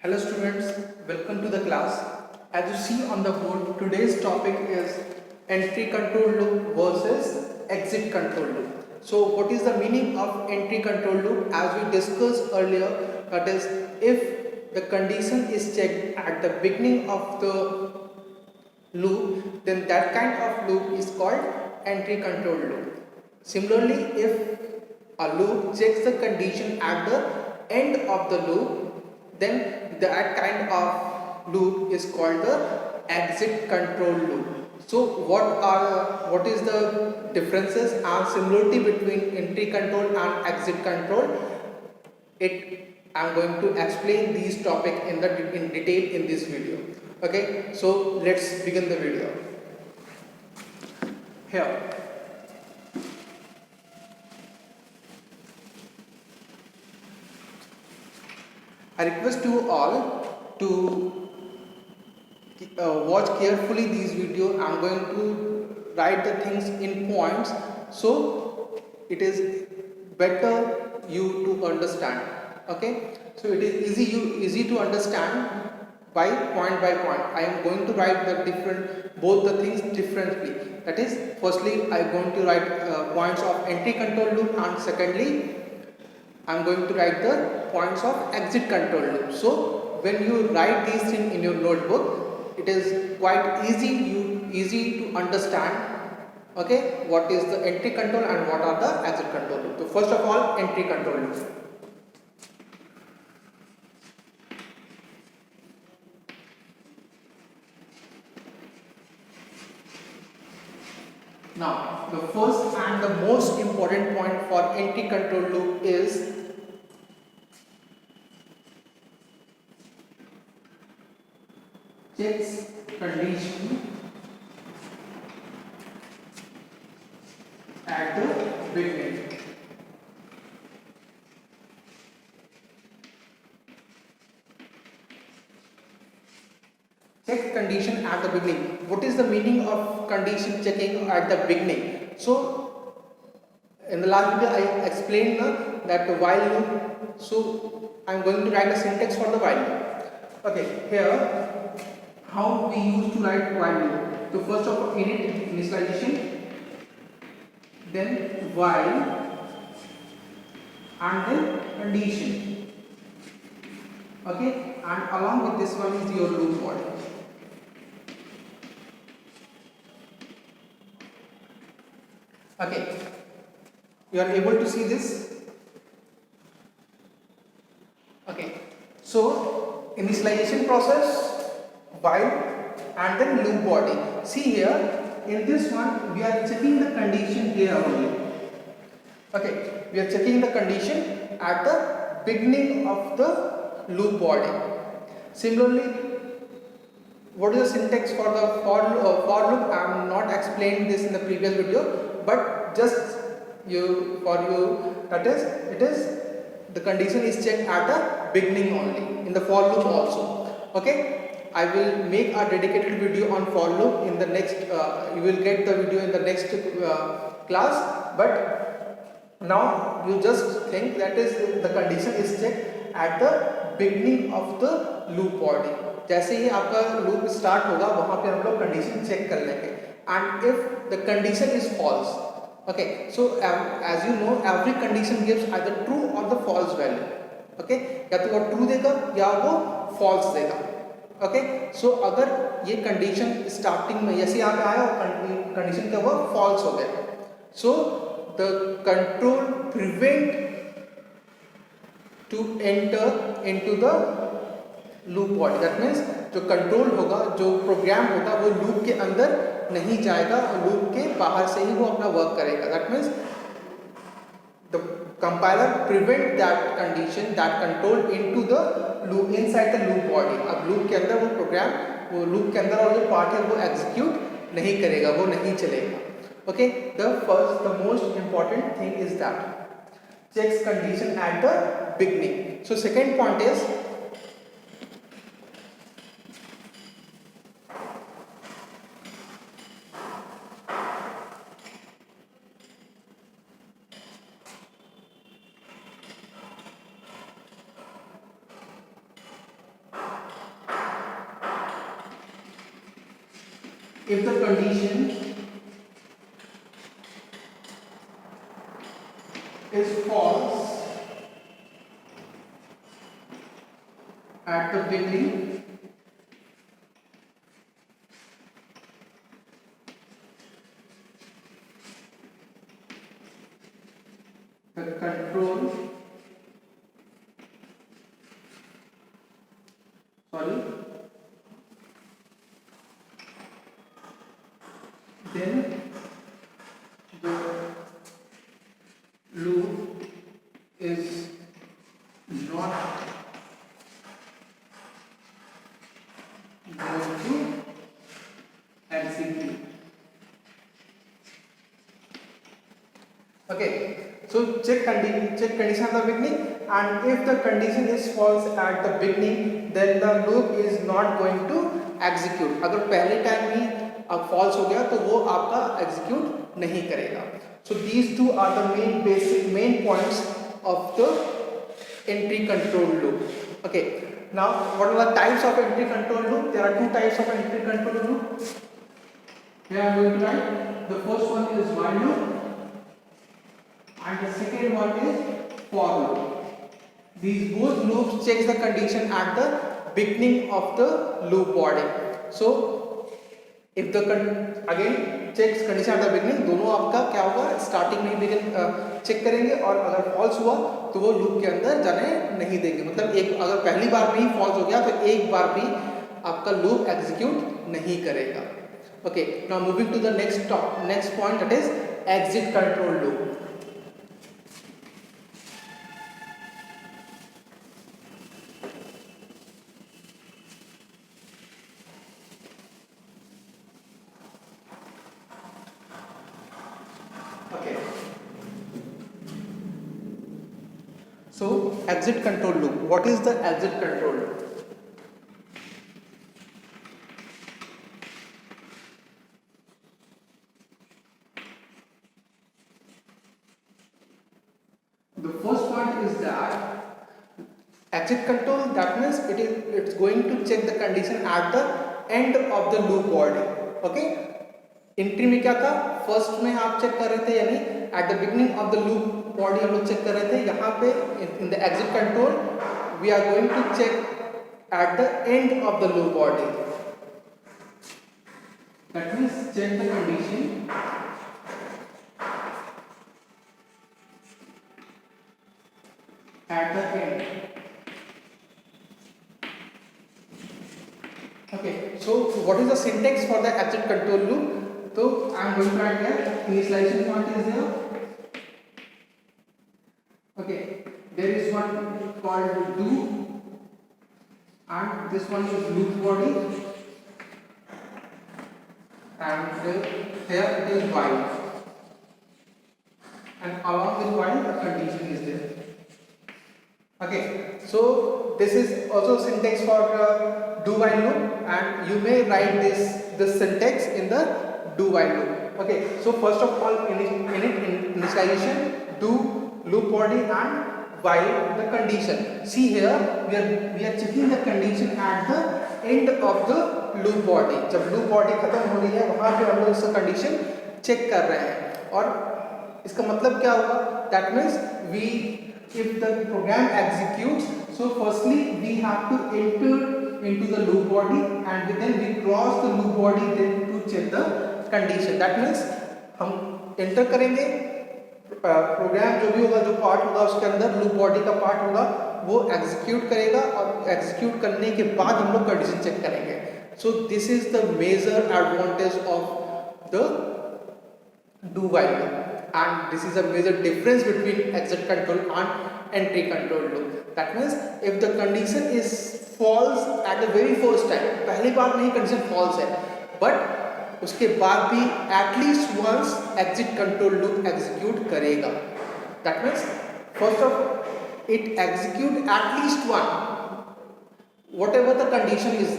Hello students, welcome to the class. As you see on the board, today's topic is entry control loop versus exit control loop. So what is the meaning of entry control loop? As we discussed earlier, that is, if the condition is checked at the beginning of the loop, then that kind of loop is called entry control loop. Similarly, if a loop checks the condition at the end of the loop, then that kind of loop is called the exit control loop. So what is the differences and similarity between entry control and exit control? I'm going to explain these topics in detail in this video. Okay, so let's begin the video. Here, I request you all to watch carefully these videos. I'm going to write the things in points, so it is better you to understand. Okay, so it is easy to understand by point. I am going to write both the things differently. That is, firstly I am going to write points of entry control loop, and secondly I am going to write the points of exit control loop. So when you write these things in your notebook, it is quite easy to understand. Okay, what is the entry control and what are the exit control loop. So first of all, entry control loop. Now, the first and the most important point for entry control loop is checks condition at the beginning. Check condition at the beginning. What is the meaning of condition checking at the beginning? So in the last video I explained that the while loop. So I am going to write a syntax for the while loop. Okay, here how we used to write while loop. So first of all, initialization, then while, and then condition. Okay, and along with this one is your loop body. Okay, you are able to see this? Okay, so initialization process, while, and then loop body. See here, in this one we are checking the condition here only. Okay, we are checking the condition at the beginning of the loop body. Similarly, what is the syntax for the for loop? I am not explained this in the previous video, but just that is, it is the condition is checked at the beginning only in the for loop also. Okay, I will make a dedicated video on for loop in the next. You will get the video in the next class, but now you just think that is the condition is checked at the beginning of the loop body. जैसे ही आपका loop start होगा वहां पे हम लोग condition check कर लेंगे, and if the condition is false. Okay, so as you know, every condition gives either true or the false value. Okay, या तो वो true देगा या वो false देगा. Okay, so अगर ये condition starting में जैसे यहाँ पे आया और condition का वो false हो गया, so the control prevent to enter into the loop body. That means जो कंट्रोल होगा, जो प्रोग्राम होगा, वो लूप के अंदर नहीं जाएगा और लूप के बाहर से ही वो अपना वर्क करेगा. That means the compiler prevent that condition, that control into the loop, inside the loop body. अब लूप के अंदर वो प्रोग्राम, वो लूप के अंदर और जो पार्ट है वो एग्जीक्यूट नहीं करेगा, वो नहीं चलेगा. Okay, the most important thing is that checks condition at the beginning. So second point is if the condition is false at the beginning, the control then the loop is not going to execute. Okay, so check condition at the beginning, and if the condition is false at the beginning, then the loop is not going to execute. अगर पहले time ही अब false हो गया तो वो आपका execute नहीं करेगा. So these two are the main points of the entry control loop. Okay. Now what are the types of entry control loop? There are two types of entry control loop. Here I am going to write. The first one is while loop, and the second one is for loop. These both loops checks the condition at the beginning of the loop body. So if the again checks condition at the beginning, दोनों आपका क्या होगा, starting में begin check करेंगे, और अगर false हुआ तो वो लूप के अंदर जाने नहीं देंगे. मतलब एक अगर पहली बार भी फॉल्स हो गया तो एक बार भी आपका लूप एग्जीक्यूट नहीं करेगा. Okay, now moving to the next point, that is exit control loop. So exit control loop. What is the exit control loop? The first point is that exit control, that means it's going to check the condition at the end of the loop body. Okay, entry में क्या था, first में आप check कर रहे थे, यानी at the beginning of the loop body हम लोग चेक कर रहे थे. यहाँ पे in the exit control we are going to check at the end of the loop body. That means check the condition at the end. Okay, so what is the syntax for the exit control loop? So I am going to write here, initialization point is there. Okay, there is one called do, and this one is loop body, and here it is while, and along with while the condition is there. Okay, so this is also syntax for do while loop, and you may write this syntax in the do while loop. Okay, so first of all initialization, do, loop body, and while the condition. See here we are checking the condition at the end of the loop body. जब loop body खत्म हो रही है वहां पे हम लोग इसका कंडीशन चेक कर रहे हैं, और इसका मतलब क्या होगा, that means if the program executes, so firstly we have to enter into the loop body, and then we cross the loop body then to check the condition. That means हम enter करेंगे, programme जो भी होगा, जो part होगा उसके अंदर loop body का पार्ट होगा, वो एग्जीक्यूट करेगा, और एग्जीक्यूट करने के बाद हम लोग कंडीशन चेक करेंगे. So this is the major advantage of the do while loop, and this is a major difference between exit control and entry control loop. That means if the condition is false at the very first time, पहली बार नहीं condition false है, but उसके बाद भी at least once exit control loop execute करेगा. That means first of it execute at least one, whatever the condition is,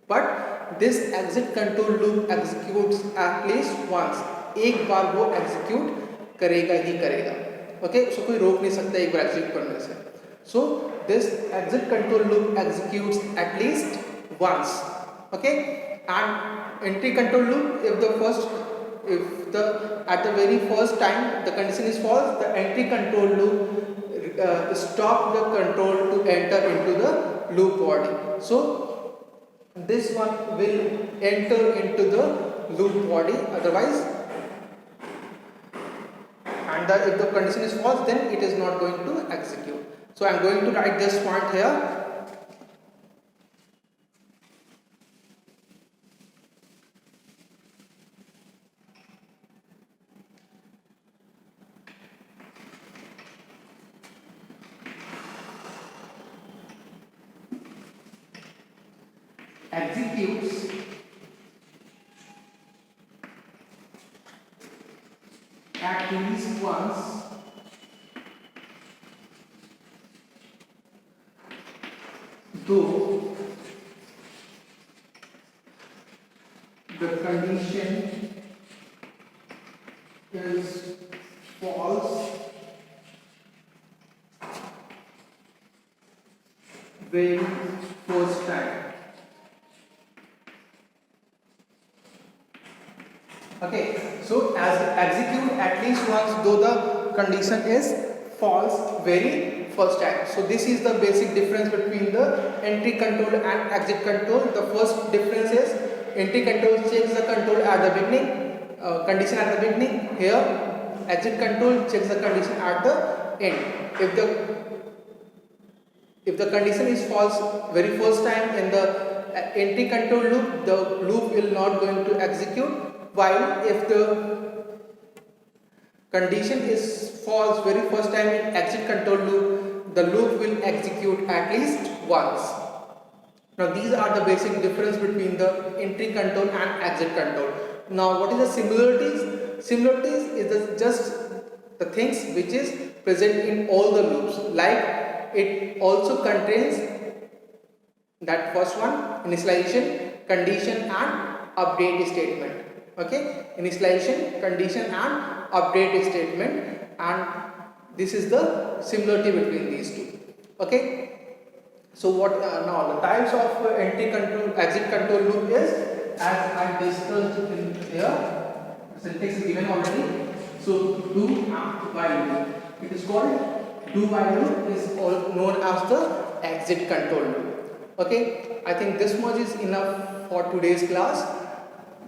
but this exit control loop executes at least once. एक बार वो execute करेगा ही करेगा. Okay, उसको कोई रोक नहीं सकता एक बार एग्जीक्यूट करने से. So this exit control loop executes at least once. Okay, and entry control loop, if the at the very first time the condition is false, the entry control loop stop the control to enter into the loop body. So this one will enter into the loop body, otherwise, and if the condition is false, then it is not going to execute. So I am going to write this point here. Executes at least once though the condition is false very first time. Okay, so as execute at least once though the condition is false very first time. So this is the basic difference between the entry control and exit control. The first difference is entry control checks the control at the beginning, condition at the beginning. Here exit control checks the condition at the end. If the condition is false very first time in the entry control loop, the loop will not going to execute. While if the condition is false very first time in exit control loop, the loop will execute at least once. Now these are the basic difference between the entry control and exit control. Now what is the similarities? Similarities is just the things which is present in all the loops. Like it also contains that first one, initialization, condition and update statement. Okay, initialization, condition and update statement, and this is the similarity between these two. Okay, so what now the types of entry control, exit control loop is, as I discussed in here, syntax is given already. So do and while loop, it is called do while loop, is all known as the exit control loop. Okay, I think this much is enough for today's class.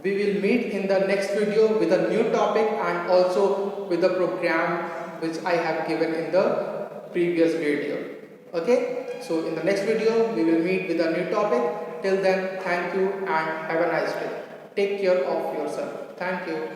We will meet in the next video with a new topic and also with the program which I have given in the previous video. Okay, so in the next video we will meet with a new topic. Till then, thank you and have a nice day. Take care of yourself. Thank you.